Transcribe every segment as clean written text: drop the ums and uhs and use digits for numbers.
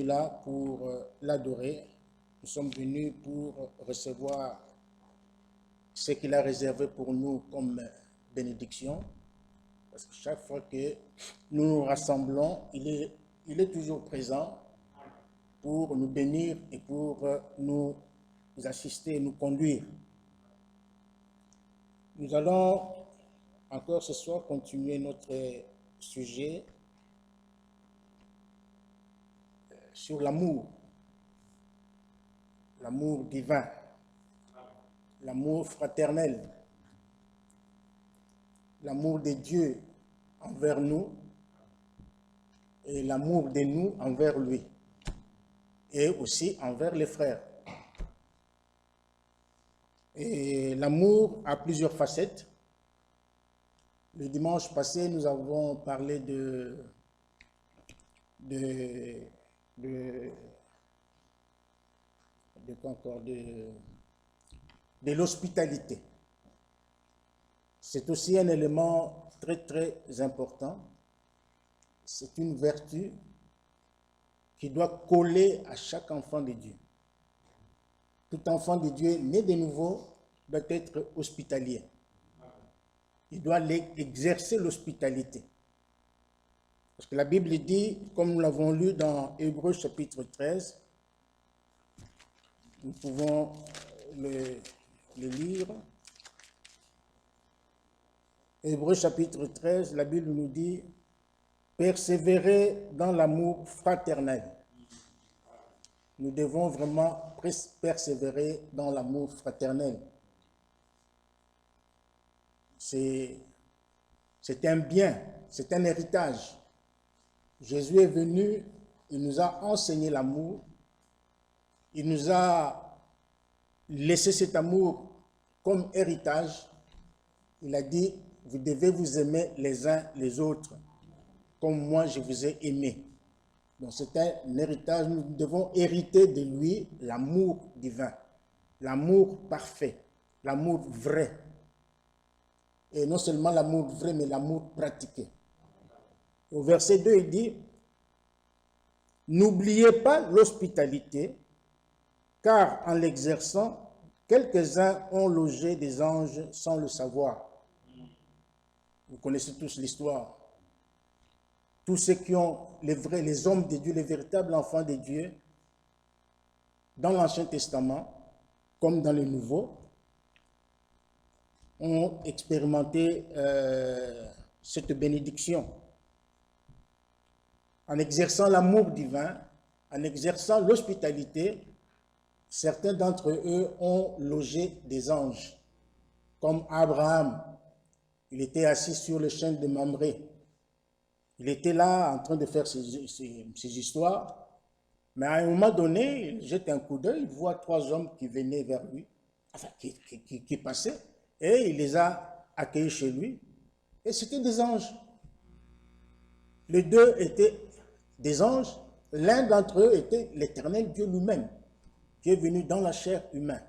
là pour l'adorer. Nous sommes venus pour recevoir ce qu'il a réservé pour nous comme bénédiction. Parce que chaque fois que nous nous rassemblons, il est toujours présent pour nous bénir et pour nous assister, nous conduire. Nous allons encore ce soir continuer notre sujet sur l'amour divin, l'amour fraternel, l'amour de Dieu envers nous et l'amour de nous envers lui et aussi envers les frères. Et l'amour a plusieurs facettes. Le dimanche passé, nous avons parlé de l'hospitalité. C'est aussi un élément très très important. C'est une vertu qui doit coller à chaque enfant de Dieu. Tout enfant de Dieu né de nouveau doit être hospitalier. Il doit exercer l'hospitalité. Parce que la Bible dit, comme nous l'avons lu dans Hébreux chapitre 13, nous pouvons le lire. Hébreux chapitre 13, la Bible nous dit « Persévérer dans l'amour fraternel ». Nous devons vraiment persévérer dans l'amour fraternel. C'est un bien, c'est un héritage. Jésus est venu, il nous a enseigné l'amour, il nous a laissé cet amour comme héritage. Il a dit, vous devez vous aimer les uns les autres, comme moi je vous ai aimé. Donc c'est un héritage, nous devons hériter de lui l'amour divin, l'amour parfait, l'amour vrai. Et non seulement l'amour vrai, mais l'amour pratiqué. Au verset 2, il dit, « N'oubliez pas l'hospitalité, car en l'exerçant, quelques-uns ont logé des anges sans le savoir. » Vous connaissez tous l'histoire. Tous ceux qui ont les hommes de Dieu, les véritables enfants de Dieu, dans l'Ancien Testament, comme dans le Nouveau, ont expérimenté cette bénédiction. En exerçant l'amour divin, en exerçant l'hospitalité, certains d'entre eux ont logé des anges, comme Abraham. Il était assis sur le chêne de Mamré. Il était là en train de faire ses histoires, mais à un moment donné, il jette un coup d'œil, il voit 3 hommes qui venaient vers lui, enfin qui passaient, et il les a accueillis chez lui, et c'était des anges. Les deux étaient des anges, l'un d'entre eux était l'Éternel Dieu lui-même, qui est venu dans la chair humaine.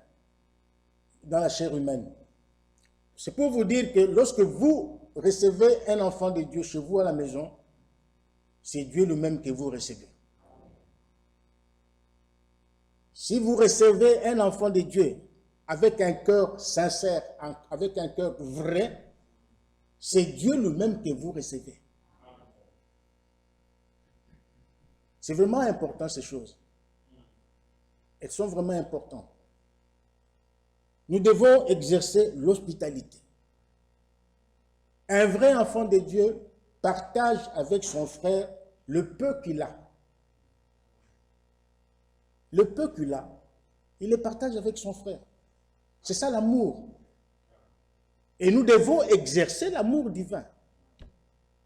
C'est pour vous dire que lorsque vous recevez un enfant de Dieu chez vous à la maison, c'est Dieu lui-même que vous recevez. Si vous recevez un enfant de Dieu avec un cœur sincère, avec un cœur vrai, c'est Dieu lui-même que vous recevez. C'est vraiment important ces choses. Elles sont vraiment importantes. Nous devons exercer l'hospitalité. Un vrai enfant de Dieu partage avec son frère le peu qu'il a. Le peu qu'il a, il le partage avec son frère. C'est ça l'amour. Et nous devons exercer l'amour divin.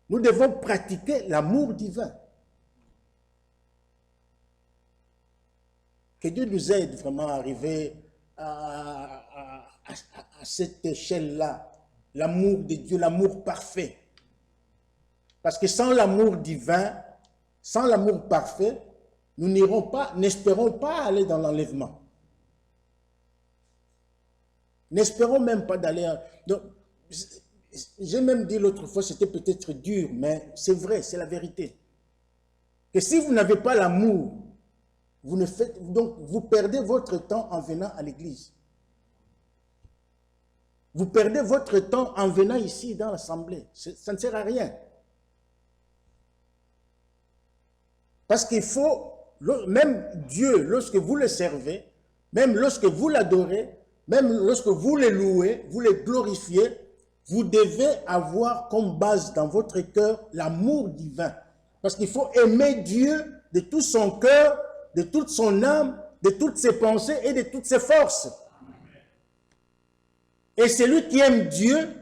Nous devons pratiquer l'amour divin. Que Dieu nous aide vraiment à arriver à cette échelle-là, l'amour de Dieu, l'amour parfait. Parce que sans l'amour divin, sans l'amour parfait, nous n'espérons pas aller dans l'enlèvement. N'espérons même pas d'aller... Donc, j'ai même dit l'autre fois, c'était peut-être dur, mais c'est vrai, c'est la vérité. Que si vous n'avez pas l'amour Donc, vous perdez votre temps en venant à l'église. Vous perdez votre temps en venant ici dans l'assemblée. Ça ne sert à rien. Parce qu'il faut, même Dieu, lorsque vous le servez, même lorsque vous l'adorez, même lorsque vous le louez, vous le glorifiez, vous devez avoir comme base dans votre cœur l'amour divin. Parce qu'il faut aimer Dieu de tout son cœur, de toute son âme, de toutes ses pensées et de toutes ses forces. Et celui qui aime Dieu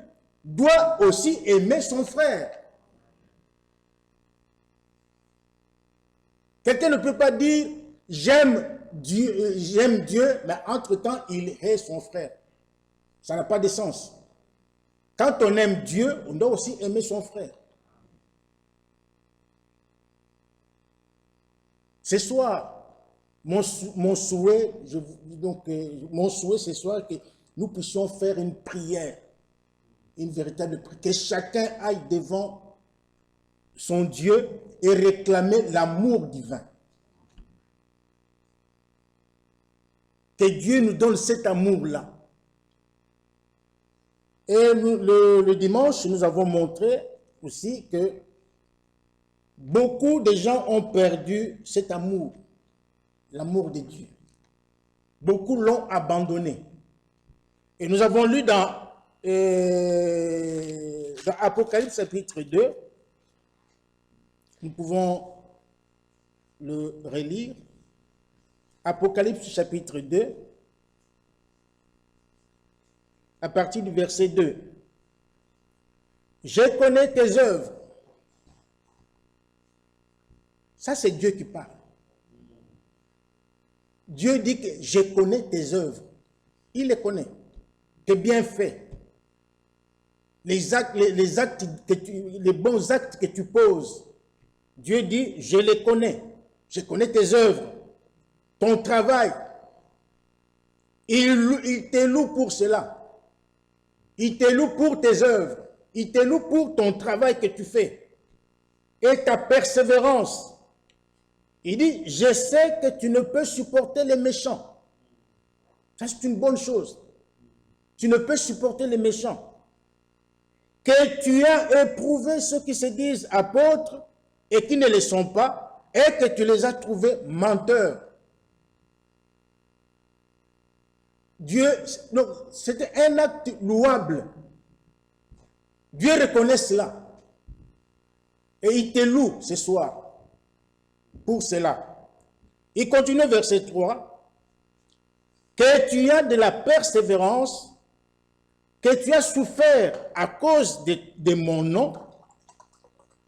doit aussi aimer son frère. Quelqu'un ne peut pas dire « j'aime Dieu, mais entre-temps, il hait son frère ». Ça n'a pas de sens. Quand on aime Dieu, on doit aussi aimer son frère. Ce soir, mon souhait ce soir, que nous puissions faire une prière, une véritable prière, que chacun aille devant son Dieu et réclamer l'amour divin. Que Dieu nous donne cet amour-là. Et le dimanche, nous avons montré aussi que beaucoup de gens ont perdu cet amour, l'amour de Dieu. Beaucoup l'ont abandonné. Et nous avons lu dans Apocalypse chapitre 2, nous pouvons le relire, Apocalypse chapitre 2, à partir du verset 2. Je connais tes œuvres. Ça, c'est Dieu qui parle. Dieu dit que je connais tes œuvres. Il les connaît. Tes bienfaits. Les bons actes que tu poses. Dieu dit, je les connais. Je connais tes œuvres. Ton travail. Il te loue pour cela. Il te loue pour tes œuvres. Il te loue pour ton travail que tu fais. Et ta persévérance. Il dit, je sais que tu ne peux supporter les méchants. Ça, c'est une bonne chose. Tu ne peux supporter les méchants. Que tu as éprouvé ceux qui se disent apôtres et qui ne le sont pas, et que tu les as trouvés menteurs. Dieu, c'était un acte louable. Dieu reconnaît cela. Et il te loue ce soir pour cela. Il continue verset 3. Que tu as de la persévérance, que tu as souffert à cause de mon nom,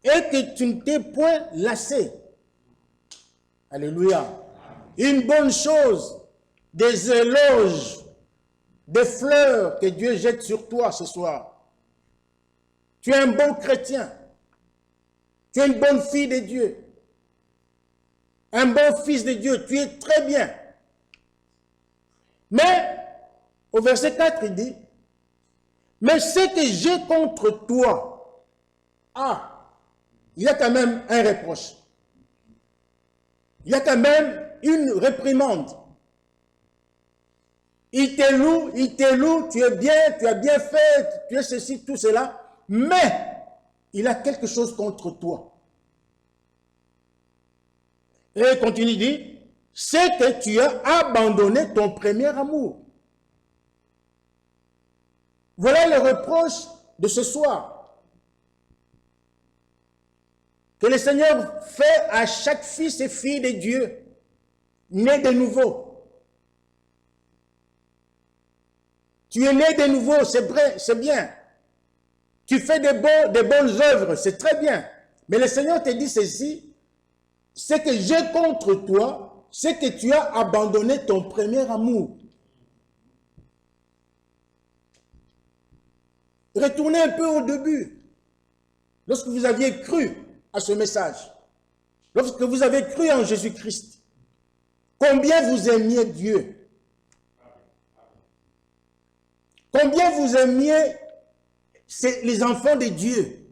et que tu ne t'es point lassé. Alléluia. Une bonne chose, des éloges, des fleurs que Dieu jette sur toi ce soir. Tu es un bon chrétien. Tu es une bonne fille de Dieu. Un bon fils de Dieu. Tu es très bien. Mais, au verset 4, il dit, mais ce que j'ai contre toi, il y a quand même un reproche. Il y a quand même une réprimande. Il te loue, tu es bien, tu as bien fait, tu es ceci, tout cela, mais il a quelque chose contre toi. Et il continue, il dit, c'est que tu as abandonné ton premier amour. Voilà le reproche de ce soir. Que le Seigneur fait à chaque fils et fille de Dieu, né de nouveau. Tu es né de nouveau, c'est vrai, c'est bien. Tu fais de bonnes œuvres, c'est très bien. Mais le Seigneur te dit ceci, c'est que j'ai contre toi, c'est que tu as abandonné ton premier amour. Retournez un peu au début, lorsque vous aviez cru à ce message, lorsque vous avez cru en Jésus-Christ, combien vous aimiez Dieu, combien vous aimiez les enfants de Dieu,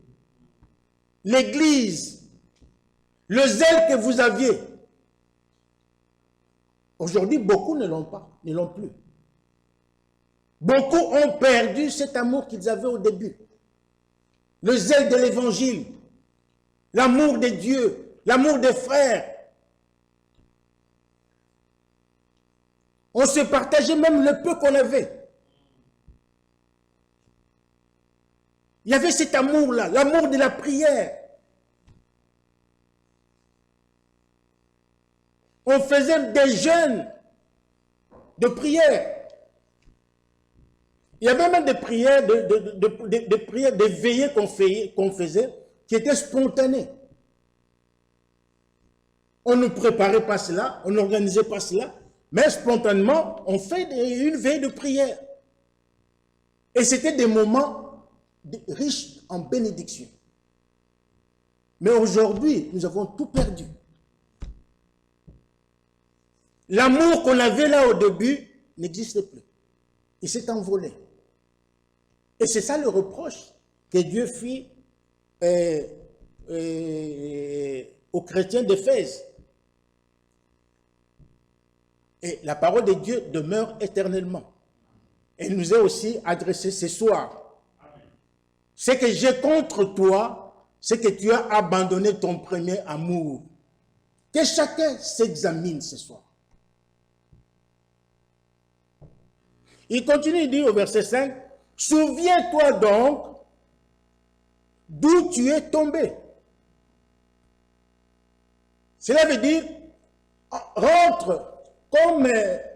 l'Église, le zèle que vous aviez. Aujourd'hui, beaucoup ne l'ont pas, ne l'ont plus. Beaucoup ont perdu cet amour qu'ils avaient au début. Le zèle de l'évangile, l'amour de Dieu, l'amour des frères. On se partageait même le peu qu'on avait. Il y avait cet amour-là, l'amour de la prière. On faisait des jeûnes de prière. Il y avait même des prières, des prières, des veillées qu'on faisait, qui étaient spontanées. On ne préparait pas cela, on n'organisait pas cela, mais spontanément, on fait une veille de prière. Et c'était des moments riches en bénédictions. Mais aujourd'hui, nous avons tout perdu. L'amour qu'on avait là au début n'existe plus. Il s'est envolé. Et c'est ça le reproche que Dieu fit aux chrétiens d'Éphèse. Et la parole de Dieu demeure éternellement. Elle nous est aussi adressée ce soir. Ce que j'ai contre toi, c'est que tu as abandonné ton premier amour. Que chacun s'examine ce soir. Il continue, il dit au verset 5, « Souviens-toi donc d'où tu es tombé. » Cela veut dire, rentre comme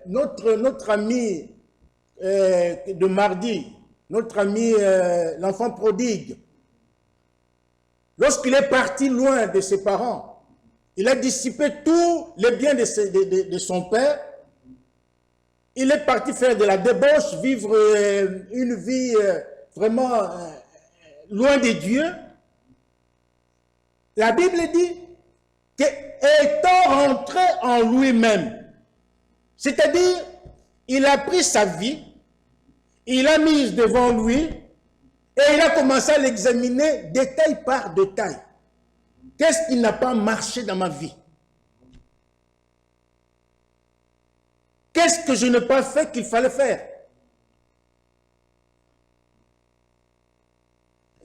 notre ami de mardi, notre ami l'enfant prodigue. Lorsqu'il est parti loin de ses parents, il a dissipé tous les biens de son père. Il est parti faire de la débauche, vivre une vie vraiment loin de Dieu. La Bible dit qu'étant rentré en lui-même, c'est-à-dire, il a pris sa vie, il l'a mise devant lui et il a commencé à l'examiner détail par détail. Qu'est-ce qui n'a pas marché dans ma vie? Qu'est-ce que je n'ai pas fait qu'il fallait faire?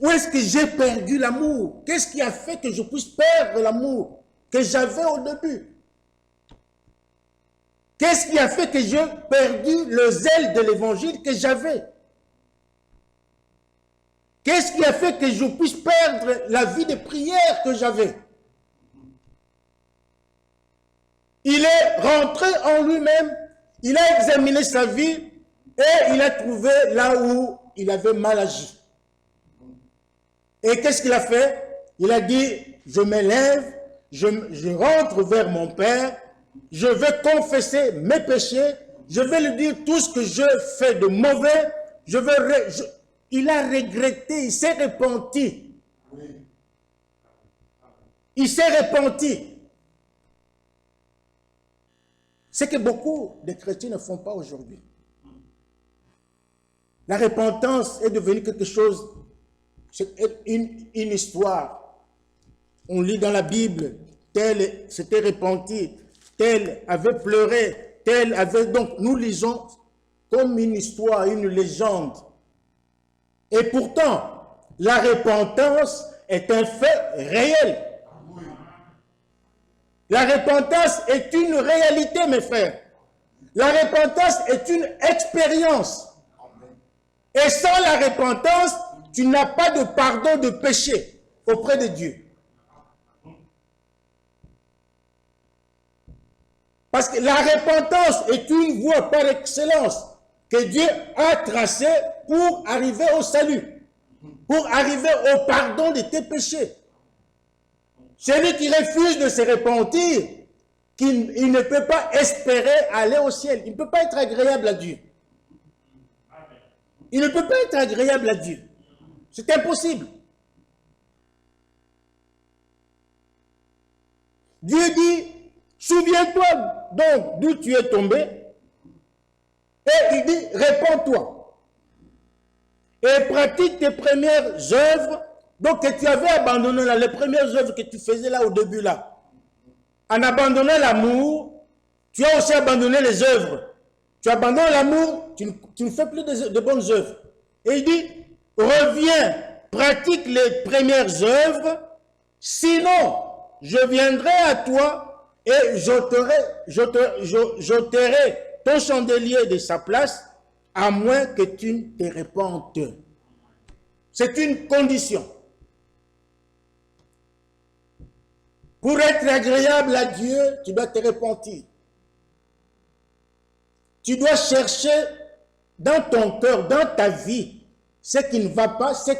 Où est-ce que j'ai perdu l'amour? Qu'est-ce qui a fait que je puisse perdre l'amour que j'avais au début? Qu'est-ce qui a fait que j'ai perdu le zèle de l'évangile que j'avais? Qu'est-ce qui a fait que je puisse perdre la vie de prière que j'avais? Il est rentré en lui-même, il a examiné sa vie et il a trouvé là où il avait mal agi. Et qu'est-ce qu'il a fait? Il a dit, je m'élève, je rentre vers mon Père, je vais confesser mes péchés, je vais lui dire tout ce que je fais de mauvais, il a regretté, il s'est repenti. Il s'est repenti. Ce que beaucoup de chrétiens ne font pas aujourd'hui. La repentance est devenue quelque chose, c'est une histoire. On lit dans la Bible, tel s'était repenti, tel avait pleuré, tel avait... Donc nous lisons comme une histoire, une légende. Et pourtant, la repentance est un fait réel. La repentance est une réalité, mes frères. La repentance est une expérience. Et sans la repentance, tu n'as pas de pardon de péché auprès de Dieu. Parce que la repentance est une voie par excellence que Dieu a tracée pour arriver au salut, pour arriver au pardon de tes péchés. Celui qui refuse de se repentir, il ne peut pas espérer aller au ciel. Il ne peut pas être agréable à Dieu. Il ne peut pas être agréable à Dieu. C'est impossible. Dieu dit, souviens-toi donc d'où tu es tombé. Et il dit, répands-toi. Et pratique tes premières œuvres. Donc que tu avais abandonné les premières œuvres que tu faisais là au début là. En abandonnant l'amour, tu as aussi abandonné les œuvres. Tu abandonnes l'amour, tu ne fais plus de bonnes œuvres. Et il dit, reviens, pratique les premières œuvres, sinon je viendrai à toi et j'ôterai ton chandelier de sa place, à moins que tu ne te repentes. C'est une condition. Pour être agréable à Dieu, tu dois te repentir. Tu dois chercher dans ton cœur, dans ta vie, ce qui ne va pas, ce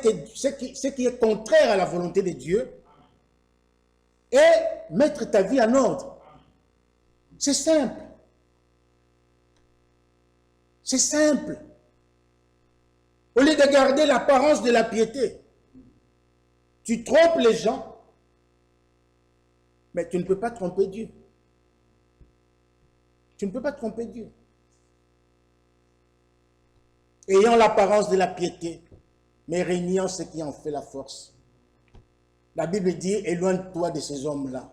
qui est contraire à la volonté de Dieu, et mettre ta vie en ordre. C'est simple. C'est simple. Au lieu de garder l'apparence de la piété, tu trompes les gens, mais tu ne peux pas tromper Dieu. Tu ne peux pas tromper Dieu. Ayant l'apparence de la piété, mais régnant ce qui en fait la force. La Bible dit, éloigne-toi de ces hommes-là.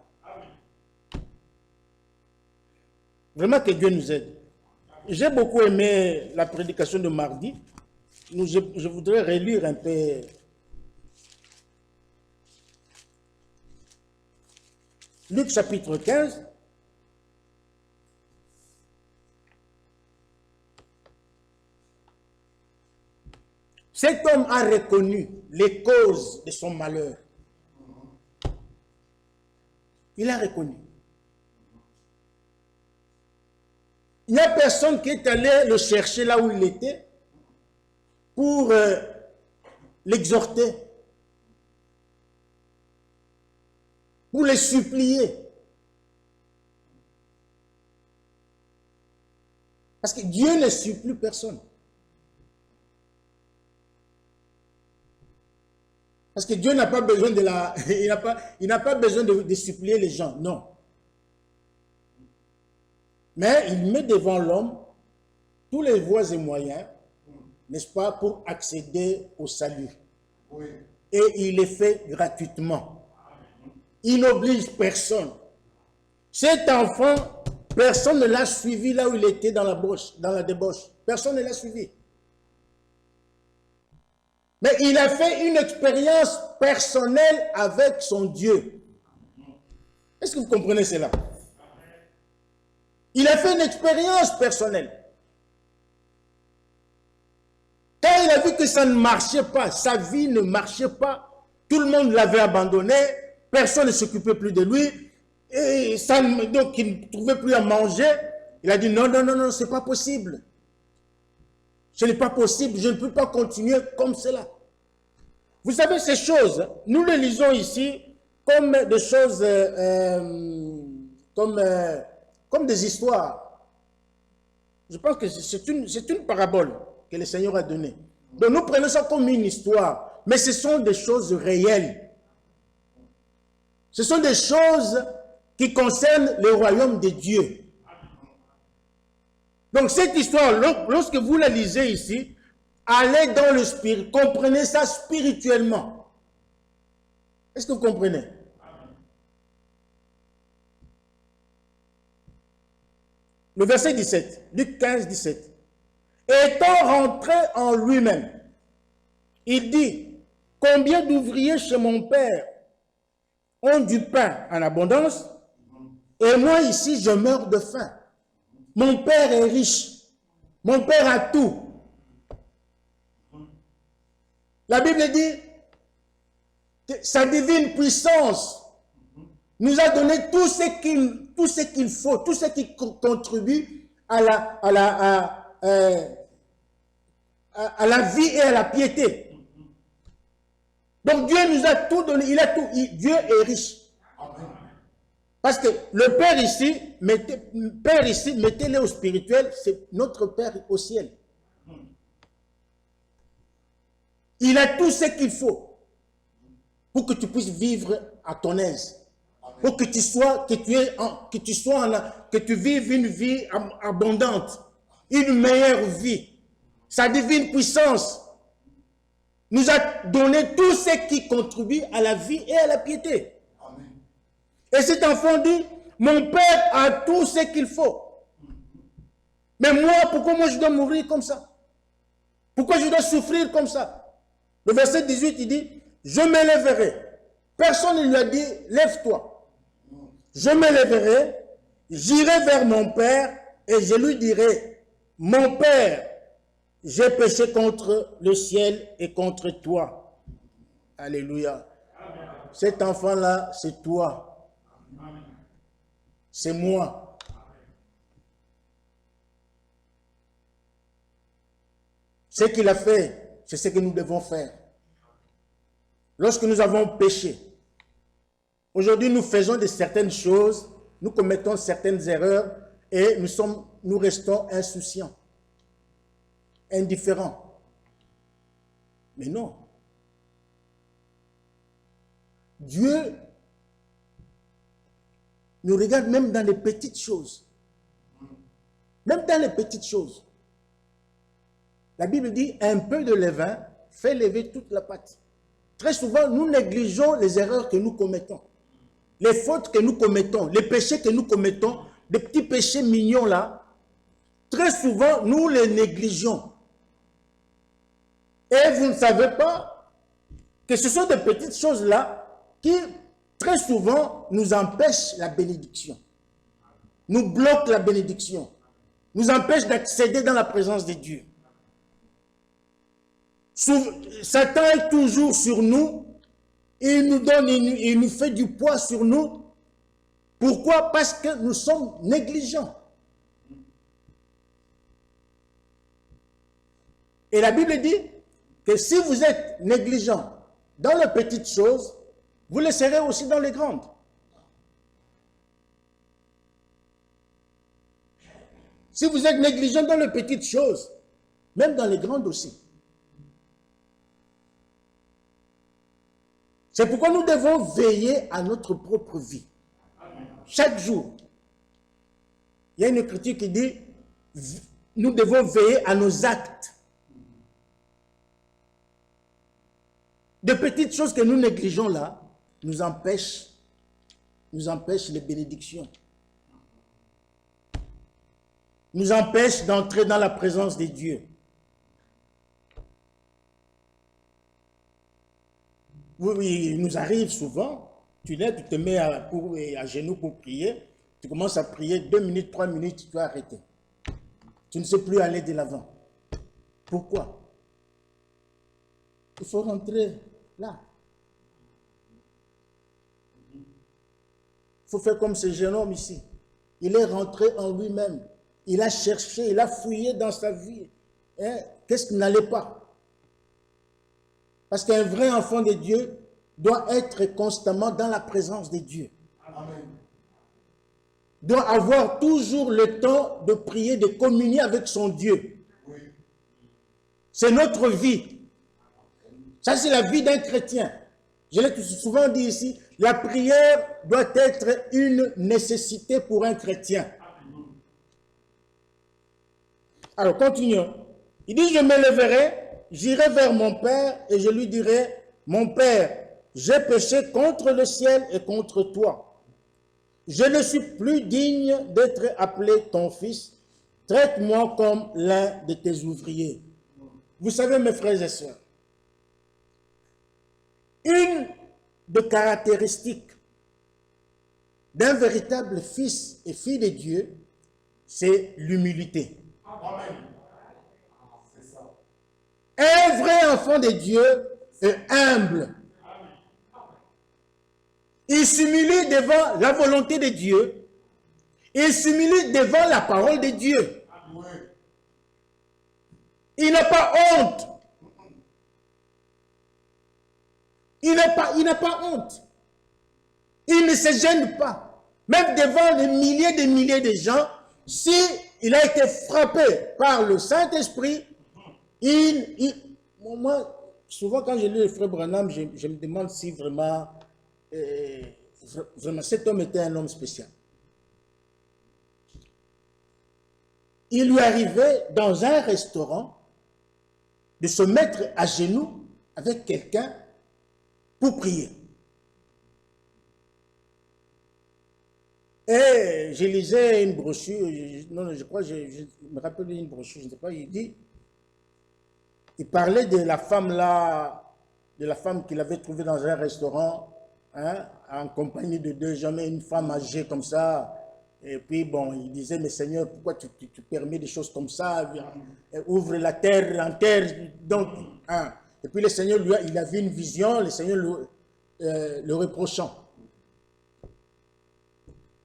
Vraiment que Dieu nous aide. J'ai beaucoup aimé la prédication de mardi. Je voudrais relire un peu. Luc chapitre 15. Cet homme a reconnu les causes de son malheur. Il a reconnu. Il n'y a personne qui est allé le chercher là où il était pour l'exhorter, pour le supplier. Parce que Dieu ne supplie personne. Parce que Dieu n'a pas besoin de la... Il n'a pas besoin de supplier les gens, non. Mais il met devant l'homme tous les voies et moyens, n'est-ce pas, pour accéder au salut. Oui. Et il les fait gratuitement. Il n'oblige personne. Cet enfant, personne ne l'a suivi là où il était dans la débauche. Personne ne l'a suivi. Mais il a fait une expérience personnelle avec son Dieu. Est-ce que vous comprenez cela? Il a fait une expérience personnelle. Quand il a vu que ça ne marchait pas, sa vie ne marchait pas, tout le monde l'avait abandonné, personne ne s'occupait plus de lui, et donc il ne trouvait plus à manger, il a dit non, non, non, non, c'est pas possible. Ce n'est pas possible, je ne peux pas continuer comme cela. Vous savez, ces choses, nous les lisons ici comme des choses, comme des histoires. Je pense que c'est une parabole que le Seigneur a donnée. Donc nous prenons ça comme une histoire, mais ce sont des choses réelles. Ce sont des choses qui concernent le royaume de Dieu. Donc cette histoire, lorsque vous la lisez ici, allez dans le spirit, comprenez ça spirituellement. Est-ce que vous comprenez? Le verset 17, Luc 15, 17. Étant rentré en lui-même, il dit, combien d'ouvriers chez mon père ont du pain en abondance, et moi ici je meurs de faim. Mon père est riche, mon père a tout. La Bible dit que sa divine puissance nous a donné tout ce qu'il faut, tout ce qui contribue à la vie et à la piété. Donc Dieu nous a tout donné, il a tout, Dieu est riche. Parce que le Père ici, mettez-le au spirituel, c'est notre Père au ciel. Il a tout ce qu'il faut pour que tu puisses vivre à ton aise. Pour que tu vives une vie abondante, une meilleure vie. Sa divine puissance nous a donné tout ce qui contribue à la vie et à la piété. Amen. Et cet enfant dit, mon père a tout ce qu'il faut. Mais moi, pourquoi moi je dois mourir comme ça? Pourquoi je dois souffrir comme ça? Le verset 18, il dit, je m'élèverai. Personne ne lui a dit, lève-toi. Je m'élèverai, j'irai vers mon Père et je lui dirai, mon Père, j'ai péché contre le ciel et contre toi. Alléluia. Cet enfant-là, c'est toi. C'est moi. Ce qu'il a fait, c'est ce que nous devons faire. Lorsque nous avons péché, aujourd'hui nous faisons de certaines choses, nous commettons certaines erreurs et nous restons insouciants, indifférents. Mais non. Dieu nous regarde même dans les petites choses. Même dans les petites choses. La Bible dit, un peu de levain fait lever toute la pâte. Très souvent, nous négligeons les erreurs que nous commettons. Les fautes que nous commettons, les péchés que nous commettons, des petits péchés mignons là, très souvent, nous les négligeons. Et vous ne savez pas que ce sont des petites choses là qui, très souvent, nous empêchent la bénédiction. Nous bloquent la bénédiction. Nous empêchent d'accéder dans la présence de Dieu. Satan est toujours sur nous. Il nous donne, il nous fait du poids sur nous. Pourquoi? Parce que nous sommes négligents. Et la Bible dit que si vous êtes négligent dans les petites choses, vous le serez aussi dans les grandes. Si vous êtes négligent dans les petites choses, même dans les grandes aussi. C'est pourquoi nous devons veiller à notre propre vie. Chaque jour. Il y a une écriture qui dit, nous devons veiller à nos actes. De petites choses que nous négligeons là, nous empêchent les bénédictions. Nous empêchent d'entrer dans la présence de Dieu. Oui, il nous arrive souvent, tu te mets à genoux pour prier, tu commences à prier 2 minutes, 3 minutes, tu dois arrêter. Tu ne sais plus aller de l'avant. Pourquoi? Il faut rentrer là. Il faut faire comme ce jeune homme ici. Il est rentré en lui-même. Il a cherché, il a fouillé dans sa vie. Hein? Qu'est-ce qui n'allait pas? Parce qu'un vrai enfant de Dieu doit être constamment dans la présence de Dieu. Amen. Doit avoir toujours le temps de prier, de communier avec son Dieu. Oui. C'est notre vie. Ça, c'est la vie d'un chrétien. Je l'ai souvent dit ici, la prière doit être une nécessité pour un chrétien. Alors, continuons. Il dit, je m'élèverai, j'irai vers mon Père et je lui dirai, mon Père, j'ai péché contre le ciel et contre toi. Je ne suis plus digne d'être appelé ton fils. Traite-moi comme l'un de tes ouvriers. Vous savez, mes frères et sœurs, une des caractéristiques d'un véritable fils et fille de Dieu, c'est l'humilité. Un vrai enfant de Dieu est humble. Il s'humilie devant la volonté de Dieu. Il s'humilie devant la parole de Dieu. Il n'a pas honte. Il n'a pas honte. Il ne se gêne pas. Même devant des milliers de gens, si il a été frappé par le Saint-Esprit, moi, souvent quand je lis le frère Branham, je me demande si vraiment, vraiment cet homme était un homme spécial. Il lui arrivait dans un restaurant de se mettre à genoux avec quelqu'un pour prier. Et je lisais une brochure, non, je crois, je me rappelle d'une brochure, je ne sais pas, il parlait de la femme là, de la femme qu'il avait trouvée dans un restaurant, hein, en compagnie de deux jamais une femme âgée comme ça. Et puis, bon, il disait, mais Seigneur, pourquoi tu permets des choses comme ça? Ouvre la terre en terre. Donc, hein. Et puis, le Seigneur, lui, il a vu une vision, le Seigneur le reprochant.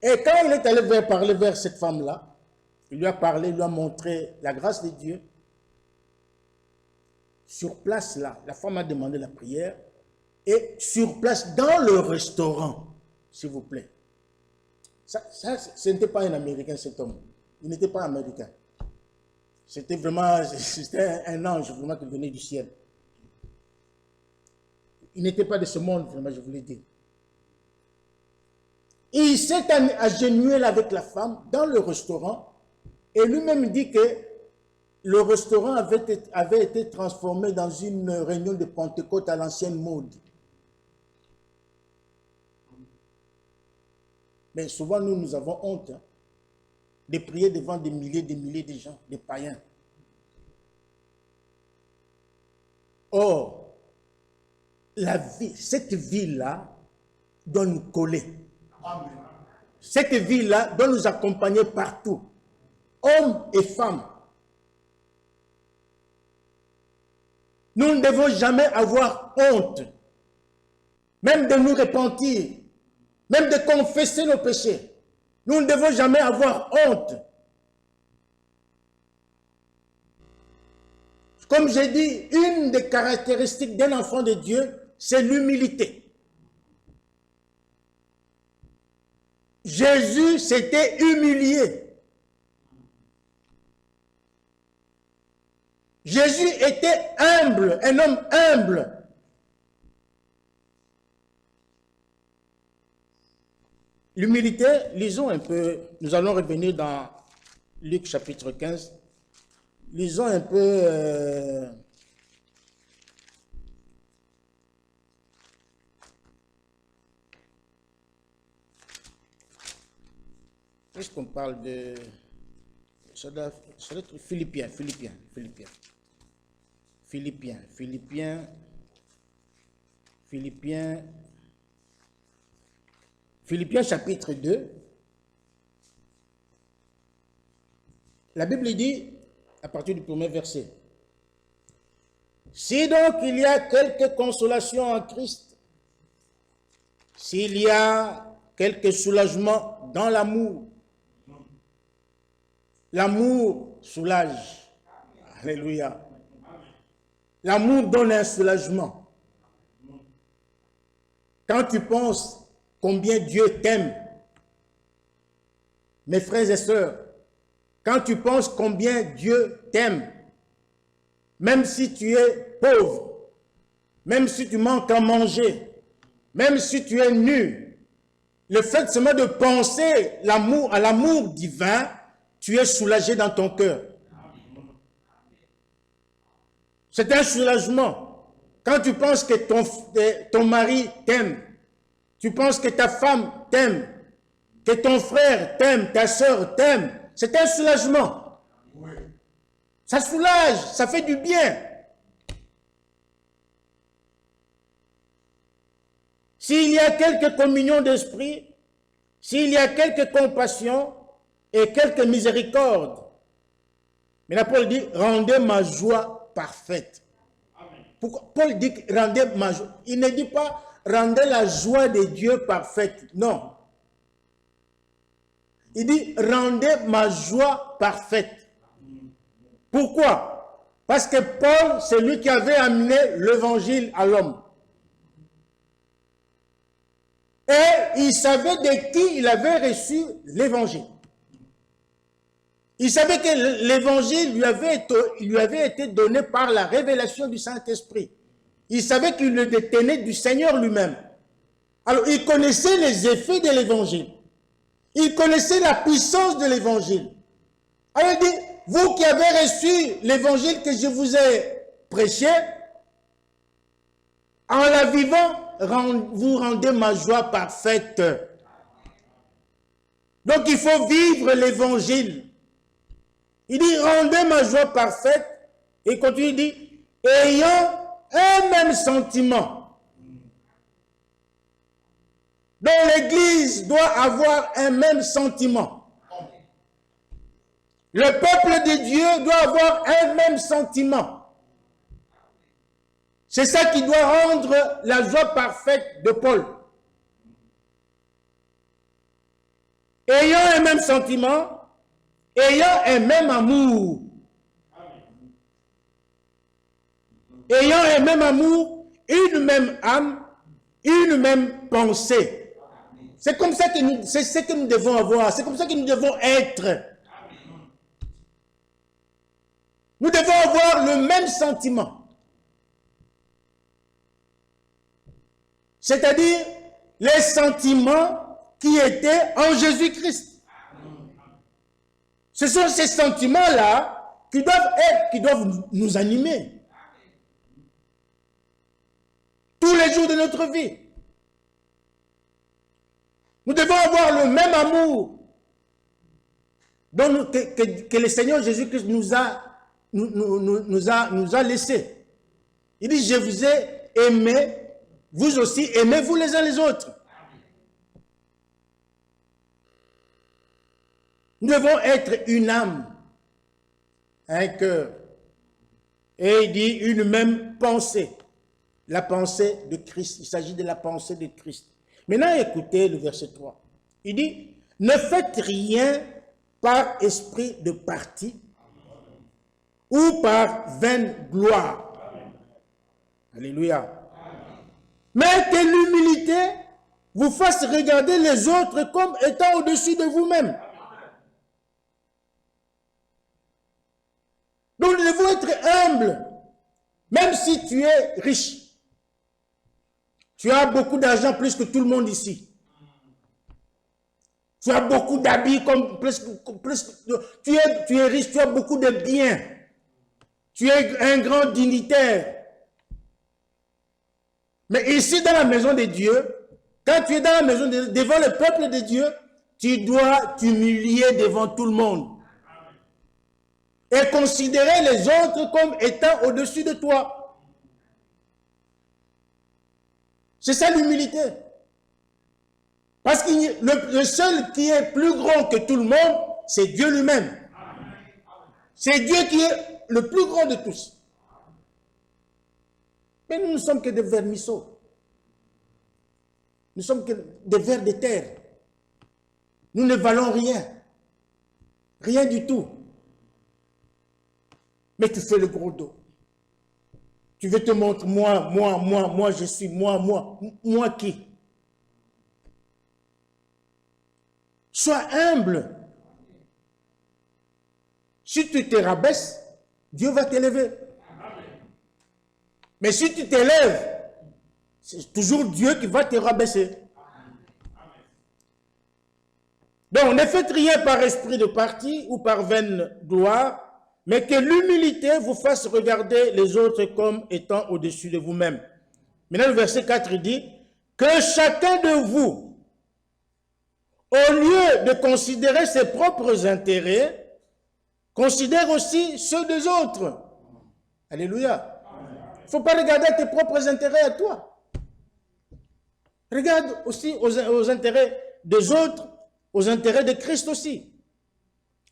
Et quand il est allé parler vers cette femme-là, il lui a parlé, il lui a montré la grâce de Dieu. Sur place, là, la femme a demandé la prière. Et sur place, dans le restaurant, s'il vous plaît. Ce n'était pas un Américain, cet homme. Il n'était pas américain. C'était vraiment, c'était un ange vraiment qui venait du ciel. Il n'était pas de ce monde, vraiment, je vous l'ai dit. Et il s'est agenouillé avec la femme dans le restaurant et lui-même dit que le restaurant avait été transformé dans une réunion de Pentecôte à l'ancienne mode. Mais souvent, nous avons honte, hein, de prier devant des milliers de gens, des païens. Or, cette vie-là doit nous coller. Amen. Cette vie-là doit nous accompagner partout, hommes et femmes. Nous ne devons jamais avoir honte, même de nous repentir, même de confesser nos péchés. Nous ne devons jamais avoir honte. Comme j'ai dit, une des caractéristiques d'un enfant de Dieu, c'est l'humilité. Jésus s'était humilié. Jésus était humble, un homme humble. L'humilité, lisons un peu, nous allons revenir dans Luc chapitre 15. Lisons un peu puisqu'on parle de ça doit être Philippiens chapitre 2. La Bible dit, à partir du premier verset, « Si donc il y a quelque consolation en Christ, s'il y a quelque soulagement dans l'amour, l'amour soulage. Alléluia. L'amour donne un soulagement. Quand tu penses combien Dieu t'aime, mes frères et sœurs, quand tu penses combien Dieu t'aime, même si tu es pauvre, même si tu manques à manger, même si tu es nu, le fait seulement de penser à l'amour divin, tu es soulagé dans ton cœur. C'est un soulagement. Quand tu penses que ton mari t'aime, tu penses que ta femme t'aime, que ton frère t'aime, ta soeur t'aime, c'est un soulagement. Oui. Ça soulage, ça fait du bien. S'il y a quelque communion d'esprit, s'il y a quelque compassion et quelque miséricorde, mais là Paul dit, rendez ma joie parfaite. Pourquoi Paul dit, rendez ma joie. Il ne dit pas, rendez la joie de Dieu parfaite. Non. Il dit, rendez ma joie parfaite. Pourquoi? Parce que Paul, c'est lui qui avait amené l'évangile à l'homme. Et il savait de qui il avait reçu l'évangile. Il savait que l'évangile lui avait été donné par la révélation du Saint-Esprit. Il savait qu'il le détenait du Seigneur lui-même. Alors, il connaissait les effets de l'évangile. Il connaissait la puissance de l'évangile. Alors, il dit, vous qui avez reçu l'évangile que je vous ai prêché, en la vivant, vous rendez ma joie parfaite. Donc il faut vivre l'évangile. Il dit, rendez ma joie parfaite. Et il continue, il dit, ayant un même sentiment. Donc l'Église doit avoir un même sentiment. Le peuple de Dieu doit avoir un même sentiment. C'est ça qui doit rendre la joie parfaite de Paul. Ayant un même sentiment, ayant un même amour. Ayant un même amour, une même âme, une même pensée. C'est comme ça que c'est ce que nous devons avoir, c'est comme ça que nous devons être. Nous devons avoir le même sentiment. C'est-à-dire les sentiments qui étaient en Jésus-Christ. Ce sont ces sentiments-là qui doivent nous animer tous les jours de notre vie. Nous devons avoir le même amour que le Seigneur Jésus-Christ nous a laissé. Il dit, je vous ai aimé, vous aussi, aimez-vous les uns les autres. Nous devons être une âme, un cœur. Et il dit une même pensée. La pensée de Christ. Il s'agit de la pensée de Christ. Maintenant, écoutez le verset 3. Il dit, ne faites rien par esprit de parti ou par vaine gloire. Alléluia. Mais que l'humilité vous fasse regarder les autres comme étant au-dessus de vous-même. Donc nous devons être humbles, même si tu es riche. Tu as beaucoup d'argent plus que tout le monde ici. Tu as beaucoup d'habits comme tu es riche, tu as beaucoup de biens. Tu es un grand dignitaire. Mais ici dans la maison de Dieu, quand tu es dans la maison de Dieu, devant le peuple de Dieu, tu dois t'humilier devant tout le monde. Et considérer les autres comme étant au-dessus de toi. C'est ça l'humilité. Parce que le seul qui est plus grand que tout le monde, c'est Dieu lui-même. C'est Dieu qui est le plus grand de tous. Mais nous ne sommes que des vermisseaux. Nous sommes que des vers de terre. Nous ne valons rien. Rien du tout. Mais tu fais le gros dos. Tu veux te montrer, moi, je suis, moi qui? Sois humble. Si tu te rabaisses, Dieu va t'élever. Mais si tu t'élèves, c'est toujours Dieu qui va te rabaisser. Donc, ne faites rien par esprit de parti ou par vaine gloire, mais que l'humilité vous fasse regarder les autres comme étant au-dessus de vous-même. Maintenant, le verset 4 dit, que chacun de vous, au lieu de considérer ses propres intérêts, considère aussi ceux des autres. Alléluia. Il ne faut pas regarder tes propres intérêts à toi. Regarde aussi aux intérêts des autres, aux intérêts de Christ aussi.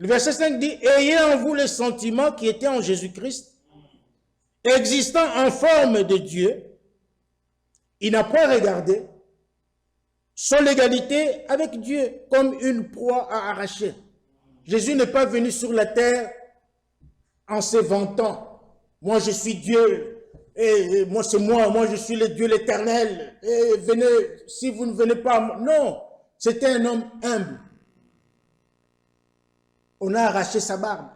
Le verset 5 dit, ayez en vous les sentiments qui étaient en Jésus-Christ, existant en forme de Dieu, il n'a pas regardé son égalité avec Dieu comme une proie à arracher. Jésus n'est pas venu sur la terre en se vantant. Moi je suis Dieu, et moi c'est moi je suis le Dieu l'Éternel, et venez, si vous ne venez pas, non, c'était un homme humble. On a arraché sa barbe.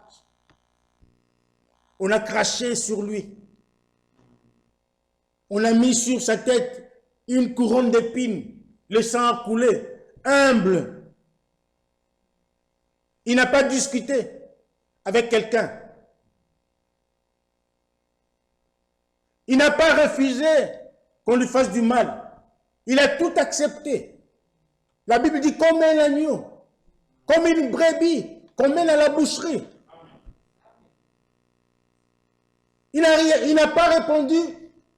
On a craché sur lui. On a mis sur sa tête une couronne d'épines. Le sang a coulé. Humble. Il n'a pas discuté avec quelqu'un. Il n'a pas refusé qu'on lui fasse du mal. Il a tout accepté. La Bible dit comme un agneau. comme une brebis qu'on mène à la boucherie. Il n'a pas répondu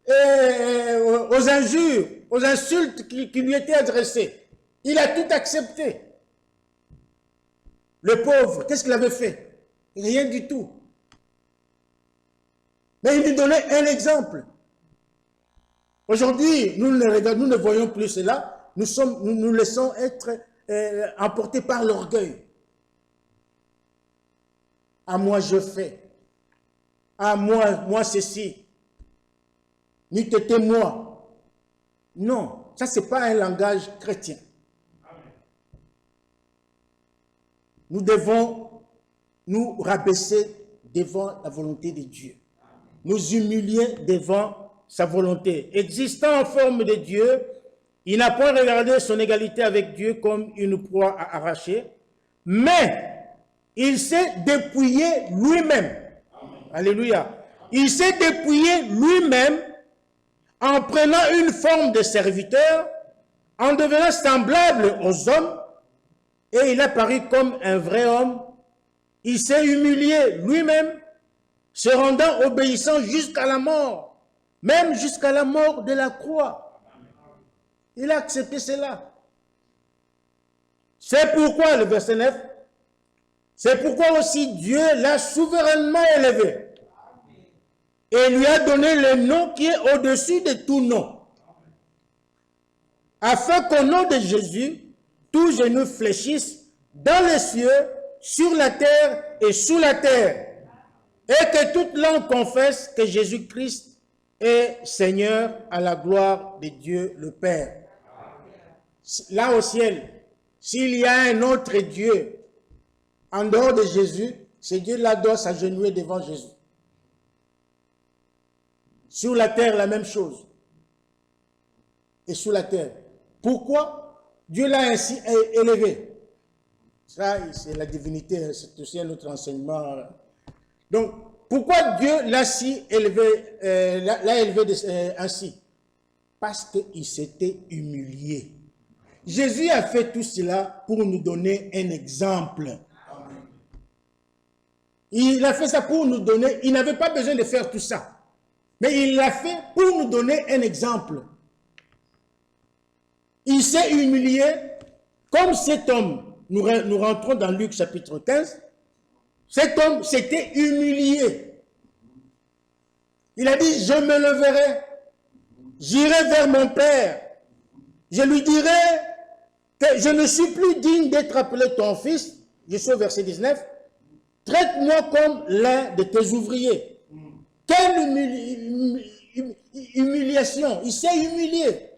aux injures, aux insultes qui lui étaient adressées. Il a tout accepté. Le pauvre, qu'est-ce qu'il avait fait? Rien du tout. Mais il lui donnait un exemple. Aujourd'hui, nous ne voyons plus cela. Nous nous laissons être emportés par l'orgueil. À moi je fais. À moi ceci. N'eût été moi. Non, ça c'est pas un langage chrétien. Nous devons nous rabaisser devant la volonté de Dieu. Nous humilier devant sa volonté. Existant en forme de Dieu, il n'a pas regardé son égalité avec Dieu comme une proie à arracher, mais il s'est dépouillé lui-même. Alléluia. Il s'est dépouillé lui-même en prenant une forme de serviteur, en devenant semblable aux hommes, et il a paru comme un vrai homme. Il s'est humilié lui-même, se rendant obéissant jusqu'à la mort, même jusqu'à la mort de la croix. Il a accepté cela. C'est pourquoi, le verset 9, c'est pourquoi aussi Dieu l'a souverainement élevé et lui a donné le nom qui est au-dessus de tout nom, afin qu'au nom de Jésus, tout genou fléchisse dans les cieux, sur la terre et sous la terre, et que toute langue confesse que Jésus-Christ est Seigneur à la gloire de Dieu le Père. Là au ciel, s'il y a un autre Dieu en dehors de Jésus, ce Dieu-là doit s'agenouiller devant Jésus. Sur la terre, la même chose. Et sous la terre. Pourquoi Dieu l'a ainsi élevé? Ça, c'est la divinité, c'est aussi un autre enseignement. Donc, pourquoi Dieu l'a si élevé, l'a élevé ainsi? Parce qu'il s'était humilié. Jésus a fait tout cela pour nous donner un exemple. Il a fait ça pour nous donner, il n'avait pas besoin de faire tout ça. Mais il l'a fait pour nous donner un exemple. Il s'est humilié comme cet homme. Nous rentrons dans Luc chapitre 15. Cet homme s'était humilié. Il a dit, je me leverai, j'irai vers mon Père. Je lui dirai que je ne suis plus digne d'être appelé ton fils. Je suis au verset 19. Traite-moi comme l'un de tes ouvriers. Quelle humiliation. Il s'est humilié.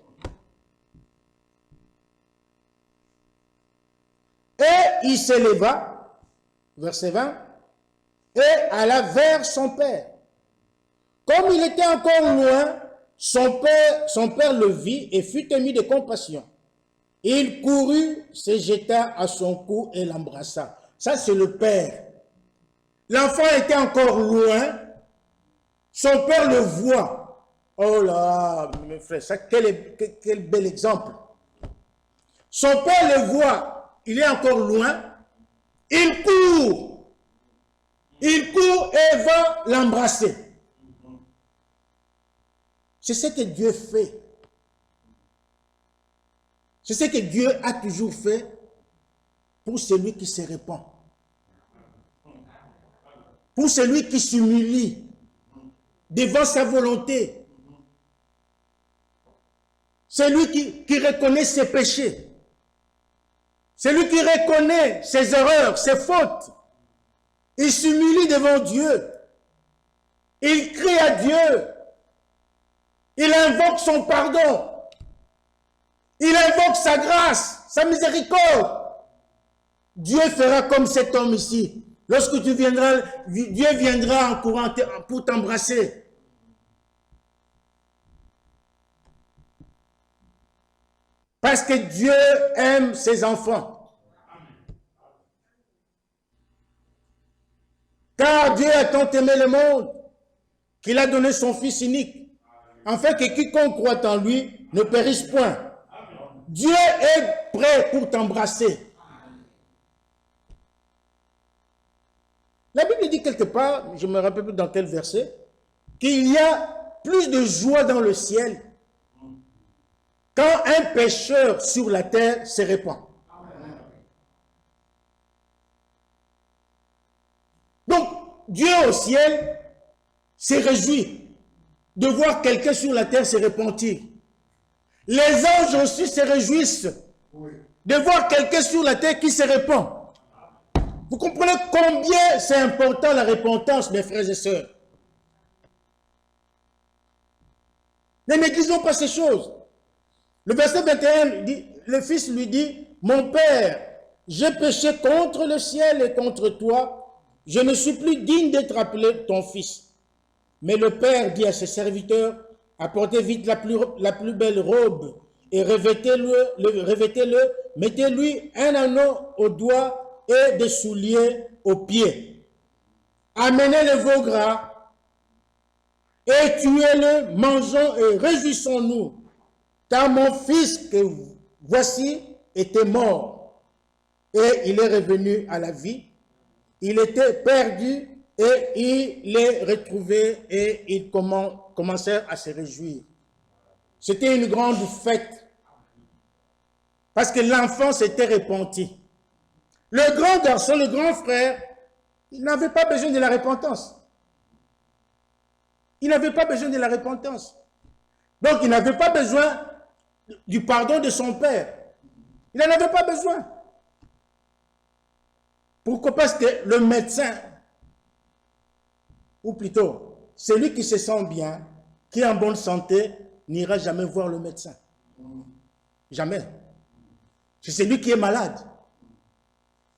Et il s'éleva, verset 20, et alla vers son père. Comme il était encore loin, son père le vit et fut ému de compassion. Il courut, se jeta à son cou et l'embrassa. Ça, c'est le père. L'enfant était encore loin, son père le voit. Oh là, mes frères, ça, quel bel exemple. Son père le voit. Il est encore loin, il court et va l'embrasser. C'est ce que Dieu fait. C'est ce que Dieu a toujours fait pour celui qui se répand. Pour celui qui s'humilie devant sa volonté. Celui qui reconnaît ses péchés. Celui qui reconnaît ses erreurs, ses fautes, il s'humilie devant Dieu. Il crie à Dieu. Il invoque son pardon. Il invoque sa grâce, sa miséricorde. Dieu fera comme cet homme ici. Lorsque tu viendras, Dieu viendra en courant pour t'embrasser. Parce que Dieu aime ses enfants. Car Dieu a tant aimé le monde qu'il a donné son Fils unique, afin que quiconque croit en lui ne périsse point. Dieu est prêt pour t'embrasser. La Bible dit quelque part, je ne me rappelle plus dans quel verset, qu'il y a plus de joie dans le ciel quand un pécheur sur la terre se répand. Donc, Dieu au ciel s'est réjoui de voir quelqu'un sur la terre se repentir. Les anges aussi se réjouissent de voir quelqu'un sur la terre qui se répand. Vous comprenez combien c'est important la repentance, mes frères et sœurs. Ne négligeons pas ces choses. Le verset 21 dit, le fils lui dit, mon père, j'ai péché contre le ciel et contre toi, je ne suis plus digne d'être appelé ton fils. Mais le père dit à ses serviteurs, apportez vite la plus belle robe et revêtez-le, mettez-lui un anneau au doigt et des souliers aux pieds. Amenez le veau gras et tuez-le, mangeons et réjouissons-nous, car mon fils que voici était mort et il est revenu à la vie. Il était perdu et il l'est retrouvé et ils commencèrent à se réjouir. C'était une grande fête parce que l'enfant s'était repenti. Le grand garçon, le grand frère, il n'avait pas besoin de la repentance. Il n'avait pas besoin de la repentance. Donc, il n'avait pas besoin du pardon de son père. Il n'en avait pas besoin. Pourquoi? Parce que le médecin, ou plutôt, celui qui se sent bien, qui est en bonne santé, n'ira jamais voir le médecin. Jamais. C'est celui qui est malade.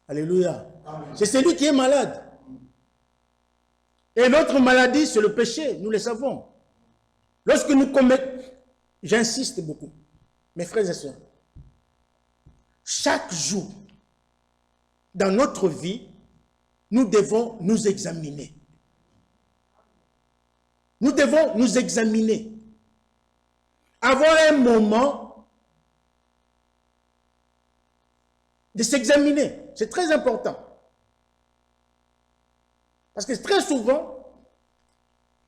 Alléluia. C'est celui qui est malade. Et notre maladie, c'est le péché, nous le savons. Lorsque nous commettons, j'insiste beaucoup, mes frères et sœurs, chaque jour, dans notre vie, nous devons nous examiner. Nous devons nous examiner. Avoir un moment de s'examiner. C'est très important. Parce que très souvent,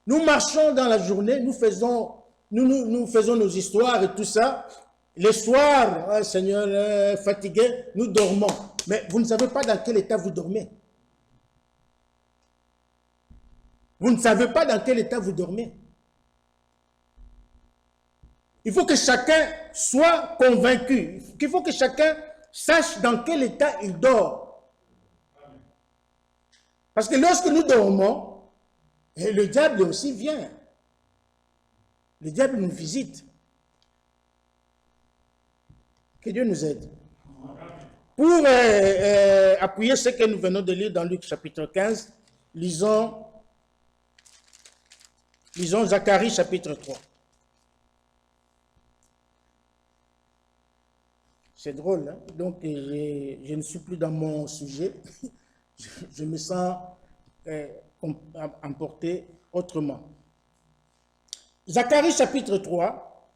nous marchons dans la journée, nous faisons nos histoires et tout ça. Les soirs, oh, Seigneur, fatigué, nous dormons. Mais vous ne savez pas dans quel état vous dormez. Vous ne savez pas dans quel état vous dormez. Il faut que chacun soit convaincu. Il faut que chacun sache dans quel état il dort. Parce que lorsque nous dormons, et le diable aussi vient. Le diable nous visite. Que Dieu nous aide. Pour appuyer ce que nous venons de lire dans Luc chapitre 15, lisons Zacharie chapitre 3. C'est drôle, hein? Donc je ne suis plus dans mon sujet. Je me sens emporté autrement. Zacharie chapitre 3,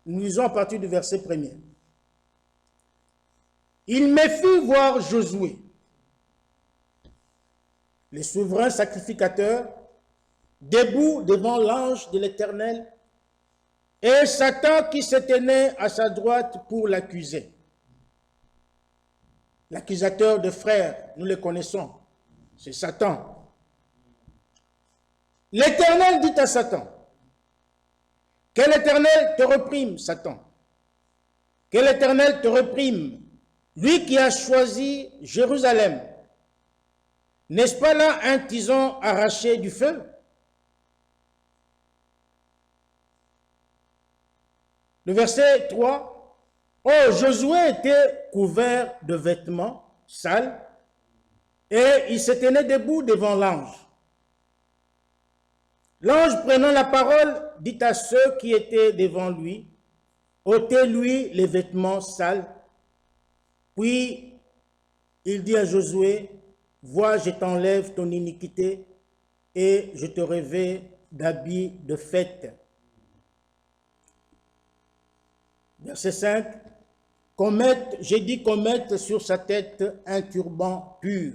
nous lisons à partir du verset 1er. Il me fit voir Josué, le souverain sacrificateur, debout devant l'ange de l'Éternel, et Satan qui se tenait à sa droite pour l'accuser. L'accusateur de frères, nous le connaissons, c'est Satan. L'Éternel dit à Satan, que l'Éternel te reprime, Satan. Que l'Éternel te reprime, lui qui a choisi Jérusalem. N'est-ce pas là un tison arraché du feu? Le verset 3. Oh, Josué était couvert de vêtements sales et il se tenait debout devant l'ange. L'ange prenant la parole dit à ceux qui étaient devant lui, ôtez-lui les vêtements sales. Puis il dit à Josué, vois, je t'enlève ton iniquité et je te revêts d'habits de fête. Verset 5. J'ai dit qu'on mette sur sa tête un turban pur.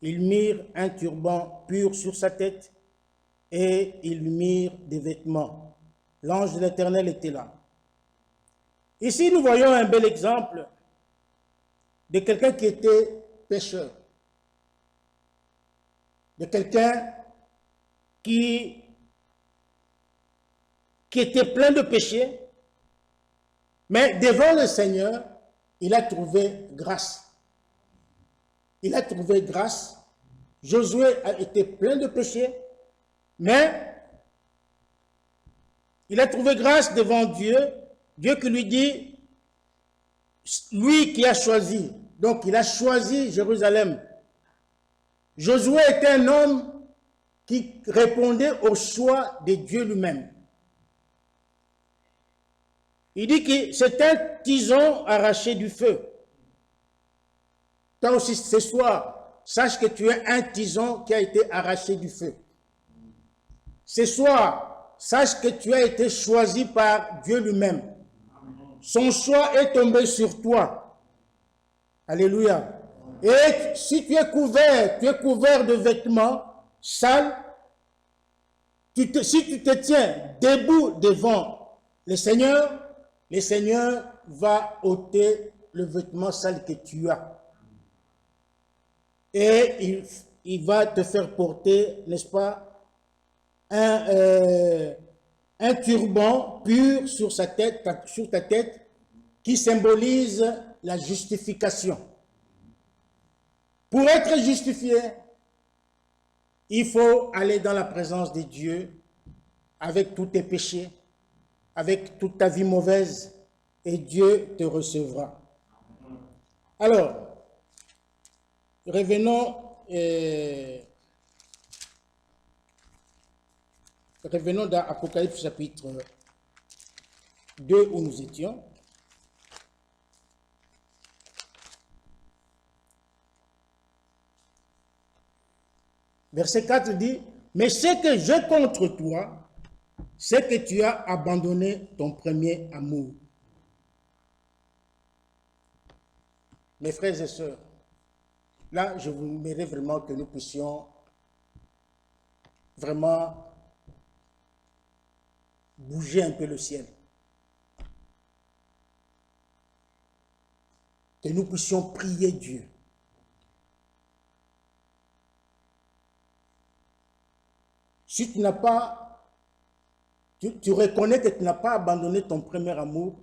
Ils mirent un turban pur sur sa tête et ils lui mirent des vêtements. L'ange de l'Éternel était là. Ici, nous voyons un bel exemple de quelqu'un qui était pécheur, de quelqu'un qui était plein de péchés, mais devant le Seigneur, il a trouvé grâce. Il a trouvé grâce. Josué a été plein de péchés, mais il a trouvé grâce devant Dieu. Dieu qui lui dit, lui qui a choisi, donc il a choisi Jérusalem. Josué était un homme qui répondait au choix de Dieu lui-même. Il dit que c'est un tison arraché du feu. Toi aussi, ce soir, sache que tu es un tison qui a été arraché du feu. Ce soir, sache que tu as été choisi par Dieu lui-même. Son choix est tombé sur toi. Alléluia. Et si tu es couvert de vêtements sales, si tu te tiens debout devant le Seigneur va ôter le vêtement sale que tu as. Et il va te faire porter, n'est-ce pas, un turban pur sur ta tête, qui symbolise la justification. Pour être justifié, il faut aller dans la présence de Dieu avec tous tes péchés, avec toute ta vie mauvaise, et Dieu te recevra. Alors, revenons dans Apocalypse chapitre 2 où nous étions. Verset 4 dit, « Mais ce que j'ai contre toi, c'est que tu as abandonné ton premier amour. » Mes frères et sœurs, là, je vous mérite vraiment que nous puissions vraiment bouger un peu le ciel. Que nous puissions prier Dieu. Si tu n'as pas, tu reconnais que tu n'as pas abandonné ton premier amour,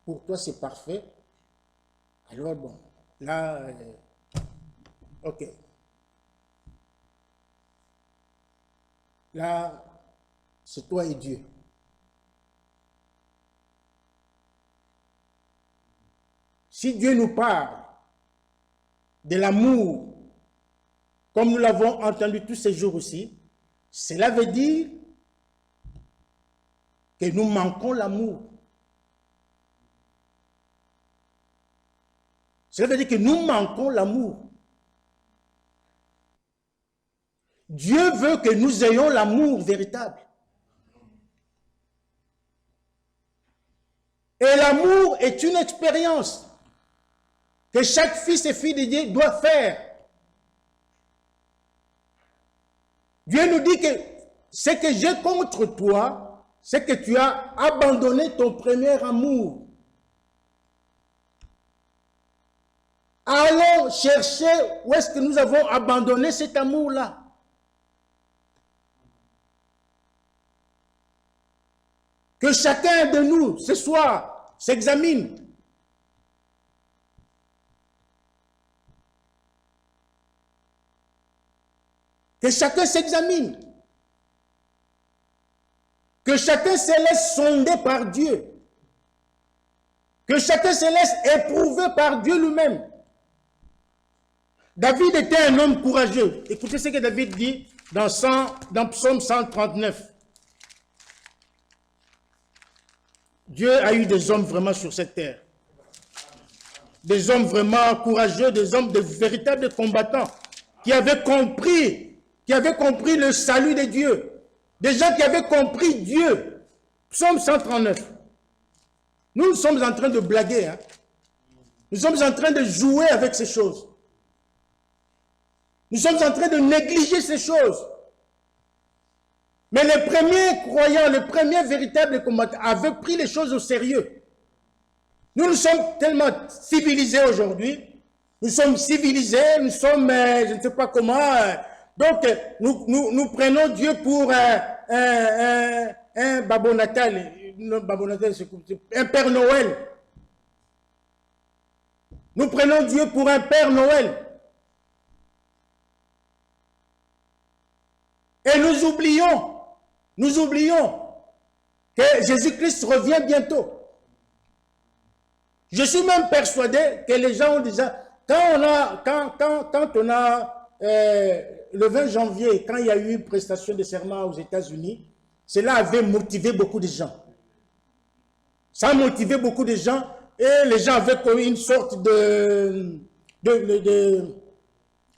pour toi c'est parfait, alors bon, là, ok. Là, c'est toi et Dieu. Si Dieu nous parle de l'amour, comme nous l'avons entendu tous ces jours aussi, cela veut dire que nous manquons l'amour. Cela veut dire que nous manquons l'amour. Dieu veut que nous ayons l'amour véritable. Et l'amour est une expérience que chaque fils et fille de Dieu doit faire. Dieu nous dit que ce que j'ai contre toi, c'est que tu as abandonné ton premier amour. Allons chercher où est-ce que nous avons abandonné cet amour-là. Que chacun de nous, ce soir, s'examine. Que chacun s'examine. Que chacun se laisse sonder par Dieu. Que chacun se laisse éprouver par Dieu lui-même. David était un homme courageux. Écoutez ce que David dit dans Psaume 139. Dieu a eu des hommes vraiment sur cette terre. Des hommes vraiment courageux, des hommes de véritables combattants qui avaient compris le salut de Dieu. Des gens qui avaient compris Dieu. Psaume 139. Nous sommes en train de blaguer. Hein? Nous sommes en train de jouer avec ces choses. Nous sommes en train de négliger ces choses. Mais les premiers croyants, les premiers véritables combattants avaient pris les choses au sérieux. Nous sommes tellement civilisés aujourd'hui. Nous sommes civilisés, nous sommes, je ne sais pas comment. Donc, nous prenons Dieu pour un babonatal. Un Père Noël. Nous prenons Dieu pour un Père Noël. Et nous oublions que Jésus-Christ revient bientôt. Je suis même persuadé que les gens ont déjà, quand on a le 20 janvier, quand il y a eu prestation de serment aux États-Unis, cela avait motivé beaucoup de gens. Ça a motivé beaucoup de gens et les gens avaient comme une sorte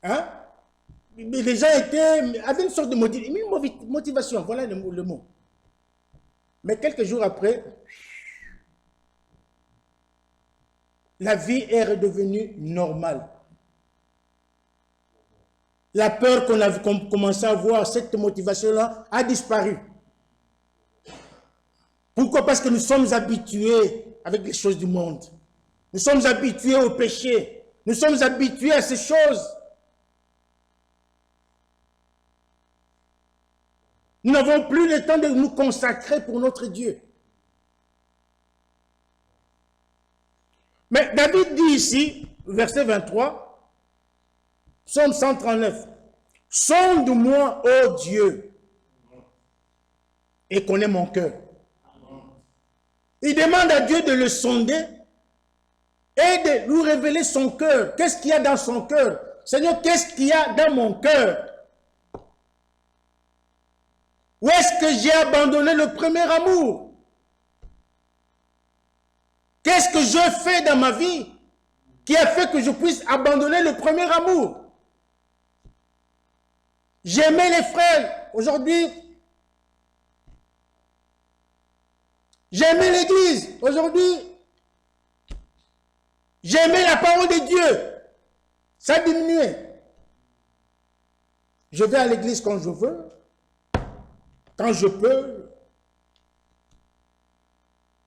hein? Les gens avaient une sorte de motivation, voilà le mot. Mais quelques jours après, la vie est redevenue normale. La peur qu'on a commencé à avoir, cette motivation-là, a disparu. Pourquoi? Parce que nous sommes habitués avec les choses du monde. Nous sommes habitués au péché. Nous sommes habitués à ces choses. Nous n'avons plus le temps de nous consacrer pour notre Dieu. Mais David dit ici, verset 23, Psaume 139, « Sonde-moi, ô Dieu, et connais mon cœur. » Il demande à Dieu de le sonder et de lui révéler son cœur. Qu'est-ce qu'il y a dans son cœur? Seigneur, qu'est-ce qu'il y a dans mon cœur? Où est-ce que j'ai abandonné le premier amour? Qu'est-ce que je fais dans ma vie qui a fait que je puisse abandonner le premier amour? J'aimais les frères. Aujourd'hui, j'aimais l'église. Aujourd'hui, j'aimais la parole de Dieu. Ça a diminué. Je vais à l'église quand je veux, quand je peux.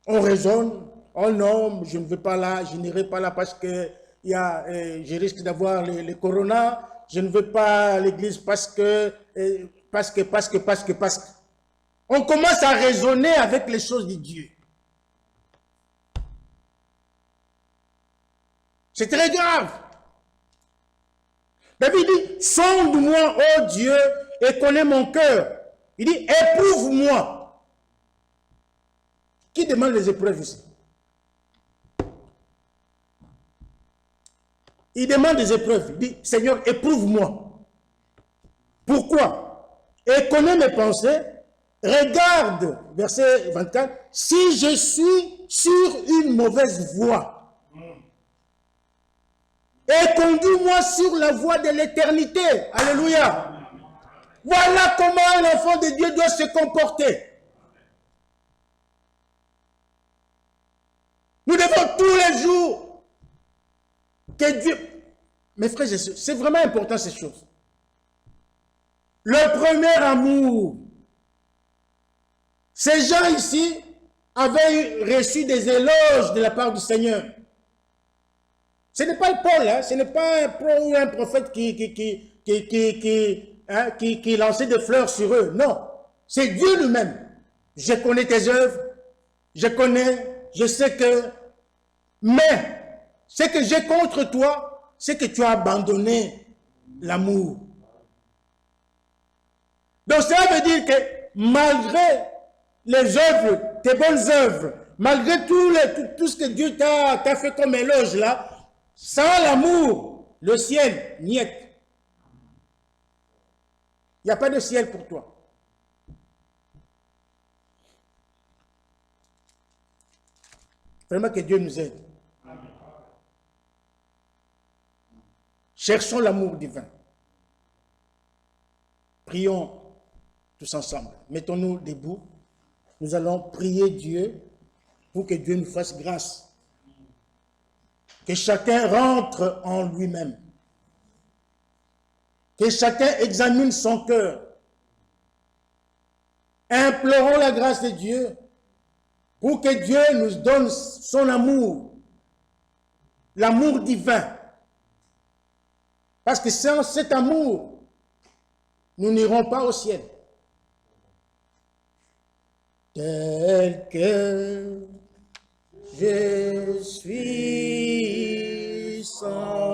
On raisonne. Oh non, je ne vais pas là, je n'irai pas là parce que je risque d'avoir le corona. Je ne vais pas à l'église parce que. On commence à raisonner avec les choses de Dieu. C'est très grave. David dit, sonde-moi, ô Dieu, et connais mon cœur. Il dit, éprouve-moi. Qui demande les épreuves ici? Il demande des épreuves. Il dit, Seigneur, éprouve-moi. Pourquoi? Et connais mes pensées. Regarde, verset 24, si je suis sur une mauvaise voie. Et conduis-moi sur la voie de l'éternité. Alléluia. Voilà comment l'enfant de Dieu doit se comporter. Nous devons tous les jours que Dieu... Mes frères et sœurs, c'est vraiment important ces choses. Le premier amour. Ces gens ici avaient reçu des éloges de la part du Seigneur. Ce n'est pas le Paul, hein? Ce n'est pas un prophète qui lançait des fleurs sur eux. Non, c'est Dieu lui-même. Je connais tes œuvres, je sais que... Mais, ce que j'ai contre toi, c'est que tu as abandonné l'amour. Donc cela veut dire que malgré les œuvres, tes bonnes œuvres, malgré tout ce que Dieu t'a fait comme éloge là, sans l'amour, le ciel, niet. Il n'y a pas de ciel pour toi. Vraiment que Dieu nous aide. Cherchons l'amour divin. Prions tous ensemble. Mettons-nous debout. Nous allons prier Dieu pour que Dieu nous fasse grâce. Que chacun rentre en lui-même. Que chacun examine son cœur. Implorons la grâce de Dieu pour que Dieu nous donne son amour, l'amour divin. Parce que sans cet amour, nous n'irons pas au ciel. Tel que je suis sans